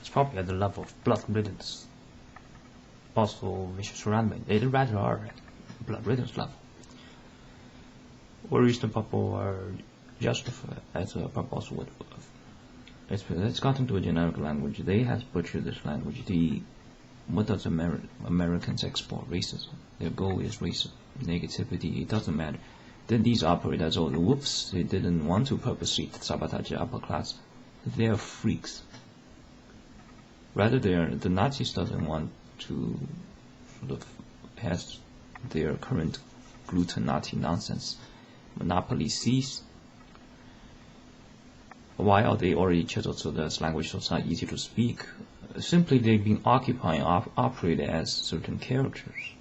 It's probably at the level of blood riddance. Also vicious surroundment. They rather are at blood riddance level. Or Eastern people are justified as a purpose would. It's gotten to a generic language. They have butchered this language. What does Americans export? Racism. Their goal is racism, negativity. It doesn't matter. Then these operate as all whoops. They didn't want to purposely sabotage the upper class. They are freaks. Rather, the Nazis doesn't want to sort of has their current glutenati nonsense monopoly cease. While they already chiseled so this language so it's not easy to speak, simply they've been occupying, operated as certain characters.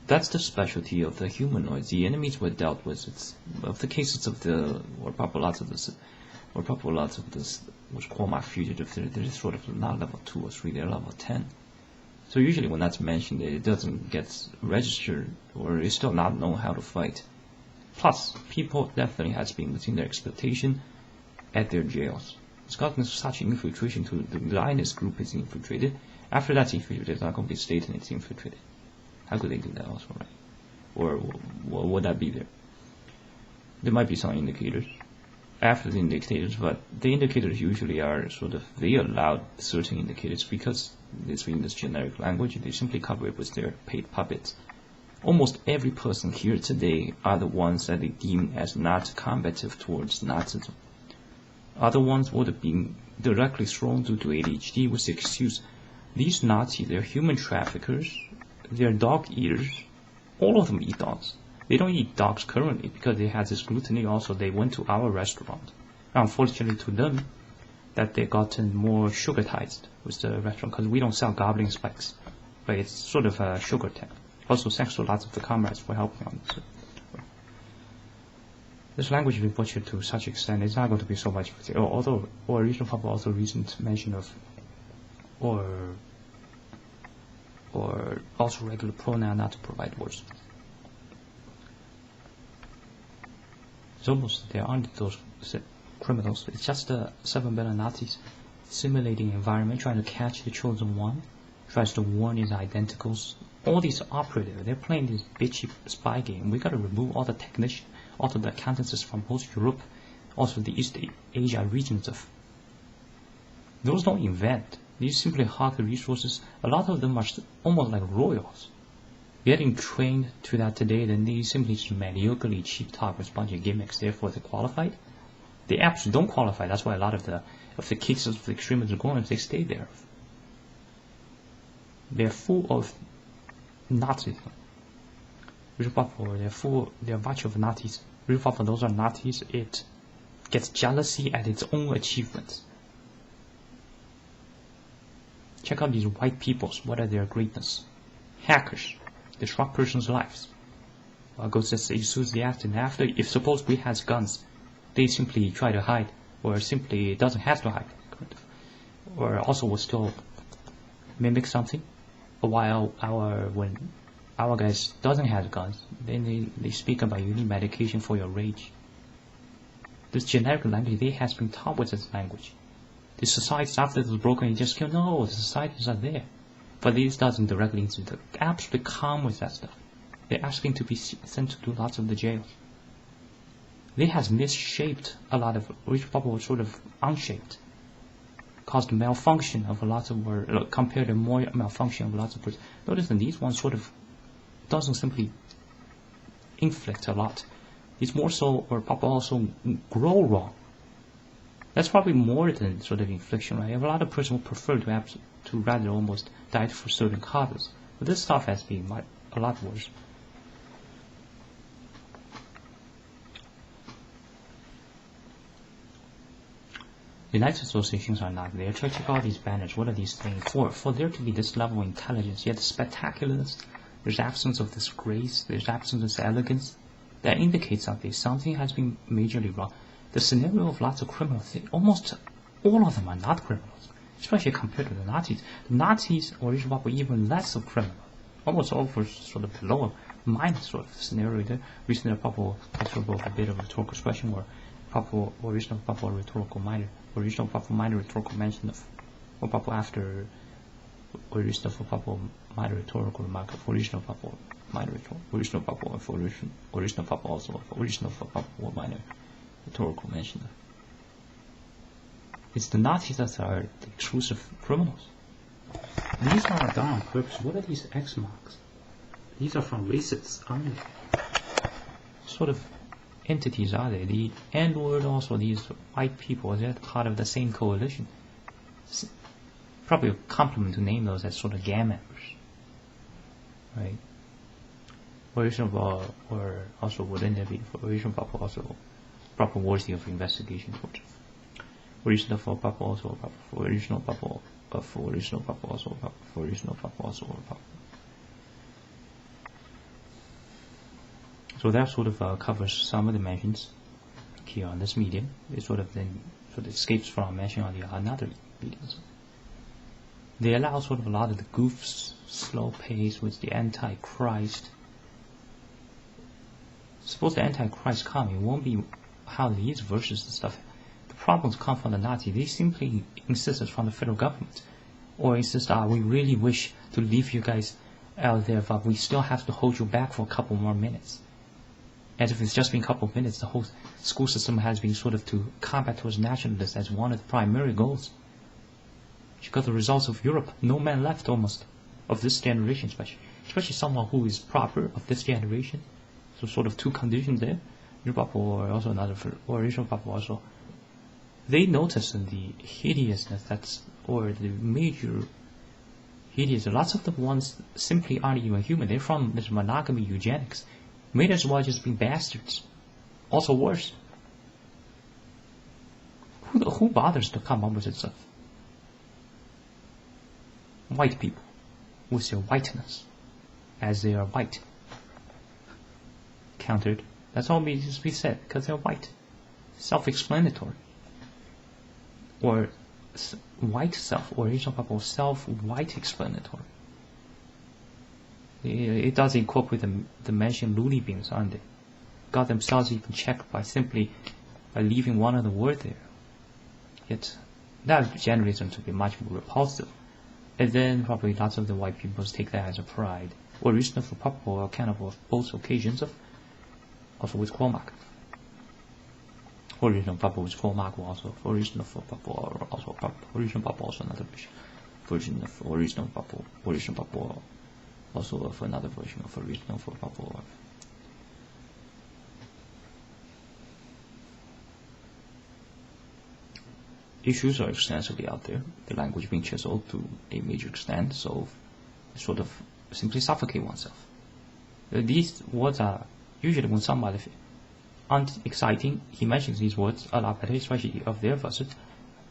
That's the specialty of the humanoids. The enemies were dealt with. It's of the cases of the or populace of this, which call my fugitive. They're sort of not level 2 or 3. They're level 10. So usually when that's mentioned, it doesn't get registered or it's still not known how to fight. Plus, people definitely has been within their expectation at their jails. It's gotten such infiltration to the lioness group is infiltrated. After that's infiltrated, it's not going to be state and it's infiltrated. How could they do that also, right? Or would that be there? There might be some indicators. After the indicators, but the indicators usually are sort of, they allowed certain indicators because it's in this generic language, they simply cover it with their paid puppets. Almost every person here today are the ones that they deem as not combative towards Nazism. Other ones would have been directly thrown due to ADHD with the excuse, these Nazis, they're human traffickers, they're dog eaters, all of them eat dogs. They don't eat dogs currently because they had this gluttony. Also, they went to our restaurant. Unfortunately to them, that they gotten more sugartized with the restaurant because we don't sell gobbling spikes, but it's sort of a sugar tank. Also, thanks to lots of the comrades for helping on this. This language has been butchered to such extent, it's not going to be so much. Although, or regional people also recent mention of, or also regular pronoun not to provide words. It's almost, there aren't those criminals. It's just the 7 billion Nazis simulating environment, trying to catch the chosen one, tries to warn his identicals. All these operatives, they're playing this bitchy spy game. We got to remove all the technicians, all of the acquaintances from both Europe, also the East Asia regions of. Those don't invent. These simply hog the resources. A lot of them are almost like royals. Getting trained to that today, then they simply just mediocrely cheap talk with a bunch of gimmicks. Therefore, they qualified. They absolutely don't qualify. That's why a lot of the cases of the extremists are going. They stay there. They're full of Nazism. They're a bunch of Nazis. Those are Nazis. It gets jealousy at its own achievements. Check out these white peoples. What are their greatness? Hackers. Disrupt persons' lives. Goes as enthusiastic, and after, if suppose we had guns, they simply try to hide, or simply doesn't have to hide, or also will still mimic something. While when our guys doesn't have guns, then they speak about you need medication for your rage. This generic language, they has been taught with this language. The societies after it was broken, you just go, no, the societies are there. But this doesn't directly into the absolutely calm with that stuff. They're asking to be sent to do lots of the jails. They has misshaped a lot of rich people were sort of unshaped. Caused malfunction of a lot of words, compared to more malfunction of lots of words. Notice that these ones sort of doesn't simply inflict a lot. It's more so, or people also grow wrong. That's probably more than sort of infliction, right? A lot of person would prefer to rather almost die for certain causes. But this stuff has been a lot worse. The United Associations are not there. Check out these banners. What are these things for? For there to be this level of intelligence, yet spectacularness, there's absence of this grace, there's absence of this elegance. That indicates something. Something has been majorly wrong. The scenario of lots of criminals, almost all of them are not criminals, especially compared to the Nazis. The Nazis or were even less of criminals. Almost all for sort of below a minus sort of scenario there. Recently, a couple of a bit of a rhetorical expression where original rhetorical minor rhetorical mention of or proper after original for proper minor rhetorical remark of original proper minor original proper for original proper also for original for proper minor rhetorical mention. It's the Nazis that are the exclusive criminals. These are done on purpose. What are these X marks? These are from racists, aren't they? Sort of entities are they? The N-word also, these white people, they're part of the same coalition. It's probably a compliment to name those as sort of gang members. Right? Original or also wouldn't there be for original proper also proper worthy of investigation towards. Original for proper also proper for original proper for original proper also proper for original proper also proper. So that sort of covers some of the mentions here on this medium. It sort of then sort of escapes from mention on the another mediums. They allow sort of a lot of the goofs, slow pace with the Antichrist. Suppose the Antichrist come, it won't be how these verses and stuff. The problems come from the Nazis. They simply insist from the federal government, or insist, we really wish to leave you guys out there, but we still have to hold you back for a couple more minutes. As if it's just been a couple of minutes, the whole school system has been sort of to combat towards nationalists as one of the primary goals. You got the results of Europe, no man left almost, of this generation especially someone who is proper of this generation. So sort of two conditions there. Or also another, or original Papa also. They notice in the hideousness or the major hideous, lots of the ones simply aren't even human. They're from this monogamy eugenics. May as well just be bastards. Also worse. Who bothers to come up with this stuff? White people, with their whiteness, as they are white. Countered. That's all needs to be said, because they're white. Self-explanatory. Or white self, or original people self-white explanatory. It does incorporate the mentioned loony beans, aren't they? Got themselves even checked by simply by leaving one of the word there. Yet that generates them to be much more repulsive. And then probably lots of the white people take that as a pride, or reason for probable account of both occasions of also with Cormac. Original Papa with Cormac also, original for Papa also Papa, original Papa also another version. Version of original Papa also for another version of original for Papa. Issues are extensively out there, the language being chiseled to a major extent, so sort of simply suffocate oneself. These words are usually when somebody aren't exciting, he mentions these words a lot better, especially of their verses,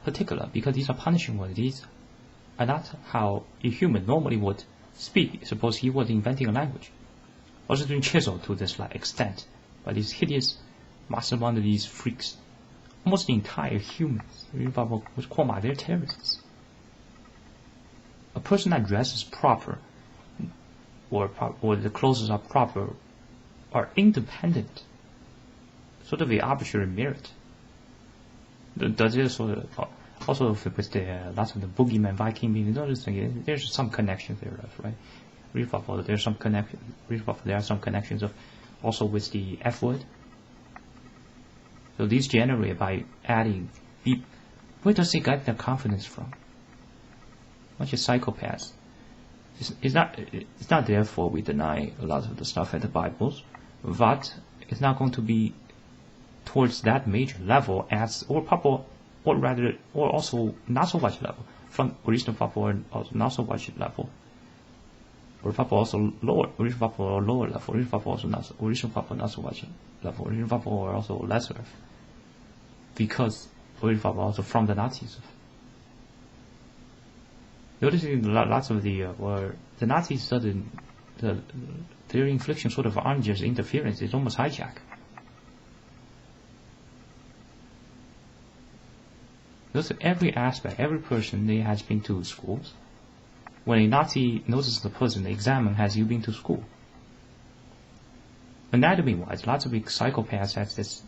particular, because these are punishing words. These are not how a human normally would speak. Suppose he was inventing a language, also doing chisel to this extent, by these hideous, massive one of these freaks. Almost the entire humans, with Koma, they're terrorists. A person that dresses proper, or the clothes are proper, are independent, sort of the arbitrary merit. Does it sort of also with the lots of the boogeyman Viking being noticing there's some connections there, right? There's some connection. There are some connections of also with the F word. So these generate by adding beep. Where does they get their confidence from? Bunch of psychopaths. It's not therefore we deny a lot of the stuff at the Bibles, but it's not going to be towards that major level as or also not so much level from original Papa or also not so much level. Or Papa also lower, original Papa or lower level, original Papa also not original Papa not so much level, original Papa or also lesser. Because original Papa also from the Nazis. Noticing lots of the Nazis their infliction sort of aren't just interference, it's almost hijack. Those every aspect, every person they has been to schools. When a Nazi notices the person, they examine, has you been to school? Anatomy-wise, lots of big psychopaths have this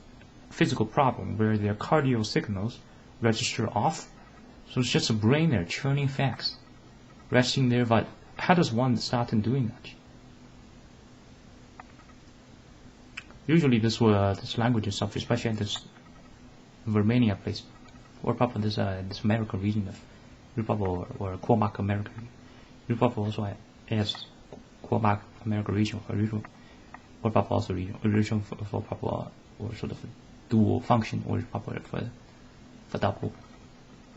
physical problem where their cardio signals register off. So it's just a brain there churning facts, resting there. But how does one start in doing that? Usually this language and stuff, especially in this Romania place, or probably this American region of Republic or Cormac American. Republic also has Cormac American region or probably also region for probably or sort of dual function or probably for double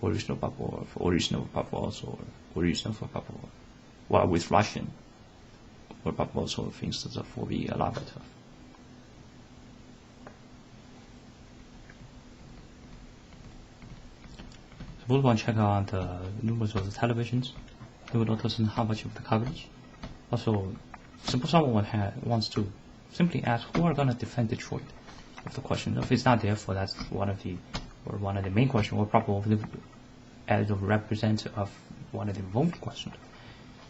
original probably or for original probably also or original for probably while with Russian or probably also for instance for the elaborative. Suppose one check out the numbers of the televisions, you will notice how much of the coverage. Also, suppose someone wants to simply ask who are going to defend Detroit of the question. If it's not therefore that's one of the main questions, or probably as a representative of one of the voting questions.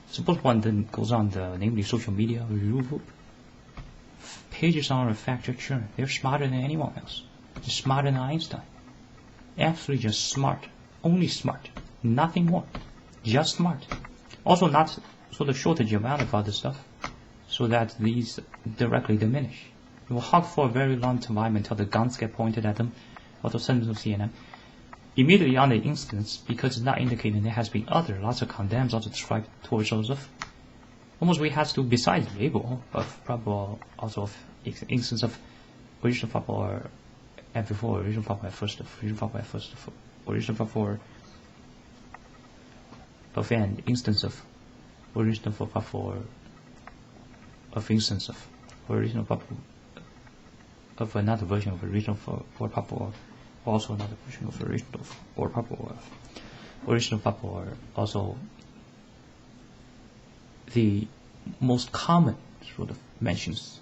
Suppose one then goes on namely social media or YouTube. Pages on a factor churn. They're smarter than anyone else. They're smarter than Einstein. Absolutely just smart. Only smart, nothing more, just smart. Also not sort of shortage amount of other stuff, so that these directly diminish. It will hug for a very long time until the guns get pointed at them, or the sentence of CNN. Immediately on the instance, because it's not indicating there has been lots of condemns also described towards Joseph. Almost we have to, besides label of probable, also of instance of original probable and before original probable at first, original probable at first. Original for of an instance of original for of instance of original of another version of original for probable, also another version of original or probable original probable, also the most common sort of mentions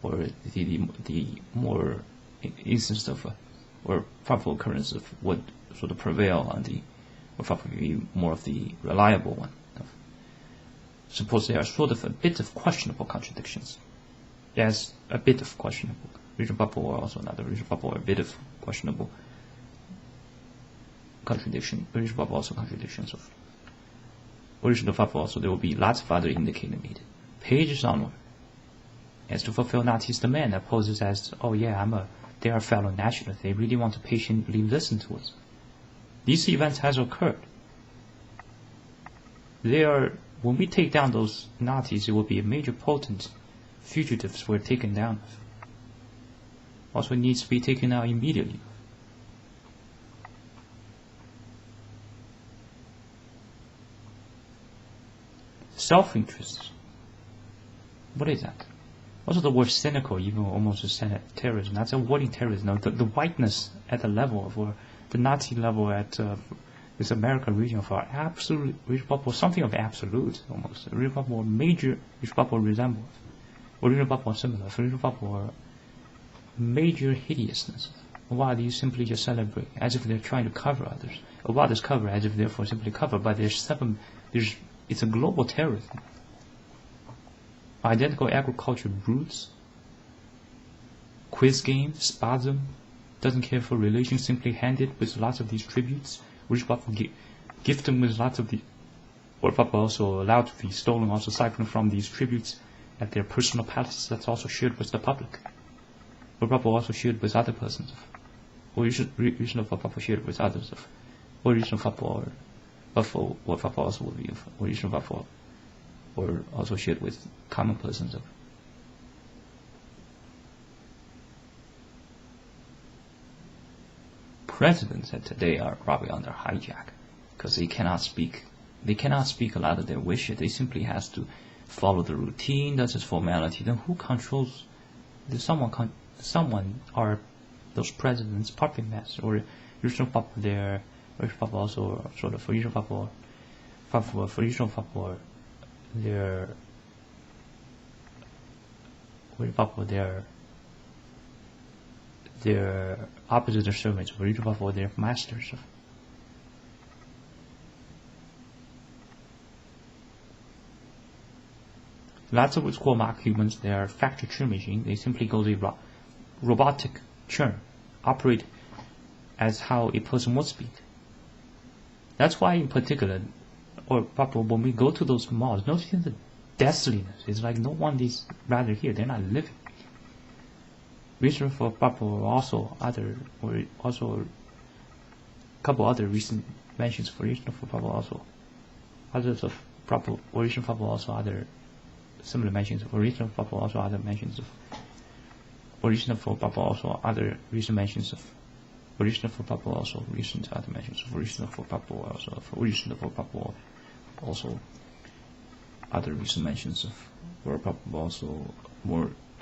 or the more instance of or probable occurrence of what sort of prevail on the, or probably more of the reliable one. Suppose there are sort of a bit of questionable contradictions. There's a bit of questionable regional probable or also another regional probable or a bit of questionable contradiction. Regional probable also contradictions of original probable also there will be lots of other indicators needed. Pages onward. As to fulfill not his demand that poses as, oh yeah, they are fellow nationalists. They really want to patiently listen to us. These events has occurred. When we take down those Nazis, it will be a major potent fugitives were taken down. Also, it needs to be taken out immediately. Self-interest. What is that? Also, the word cynical, even almost a terrorism. That's avoiding terrorism. Now, the whiteness at the level of, or the Nazi level at this American region for absolute, something of absolute almost. Or major, resemble, or similar, or major hideousness. While these simply just celebrate as if they're trying to cover others, or while others cover as if therefore simply cover. But it's a global terrorism. Identical agriculture brutes, quiz game, spasm, doesn't care for relations, simply handed with lots of these tributes, which Papa gift them with lots of the, or Papa also allowed to be stolen, also siphoned from these tributes at their personal palaces. That's also shared with the public. Or Papa also shared with other persons, or original Papa shared with others of, original Papa or Papa also will be of original Papa. Or also shared with common persons of. Presidents that today are probably under hijack because they cannot speak a lot of their wishes. They simply has to follow the routine. That's just formality. Then who controls? Someone are those presidents puppet masters or regional puppet there, or also sort of regional puppet, regional puppet. Their opposite of servants, for their masters. Lots of what's called mock humans, they are factory churn machine. They simply go the robotic churn, operate as how a person would speak. That's why in particular, or probable, when we go to those malls, notice the desolate. It's like no one is rather here. They're not living. Reason for probable also other, or also a couple other recent mentions for reason for probable also. Others of probable, origin probable also other similar mentions of origin for probable also other mentions of origin for probable also other recent mentions of origin for probable also recent other mentions of origin for probable also of origin for probable also other recent mentions of were probable also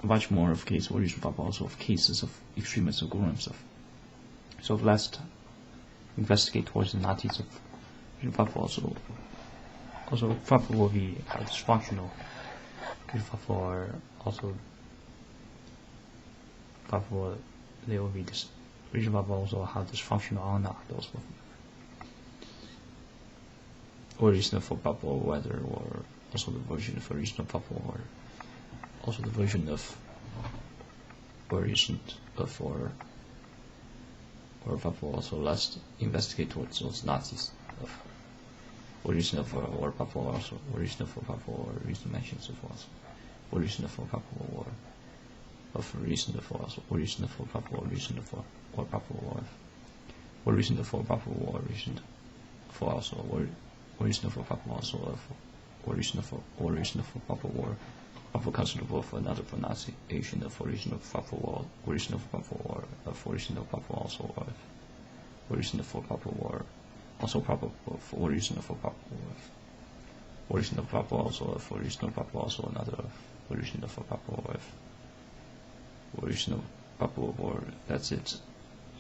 much more of case origin probable also of cases of extremis of grams of. So let's investigate towards the natties of origin probable also probable will be dysfunctional. For also probable they will be origin probable also how dysfunctional or not those will be. Origin for probable whether or also the version for origin probable or also the version of origin of or probable also let's investigate towards those Nazis of origin of or probable also origin for probable or reason mentions of also origin for probable or of reason for also origin for probable reason for or probable or reason for probable or reason for also or origin for probable also of origin for probable or probable considerable for another pronunciation of origin of probable or origin of probable or of origin of probable also of origin for probable or also probable for origin for probable of origin of probable also of origin of probable also another origin for probable of origin of probable or that's it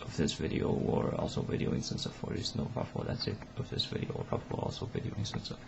of this video or also video instance of origin of probable that's it of this video or probable also video instance of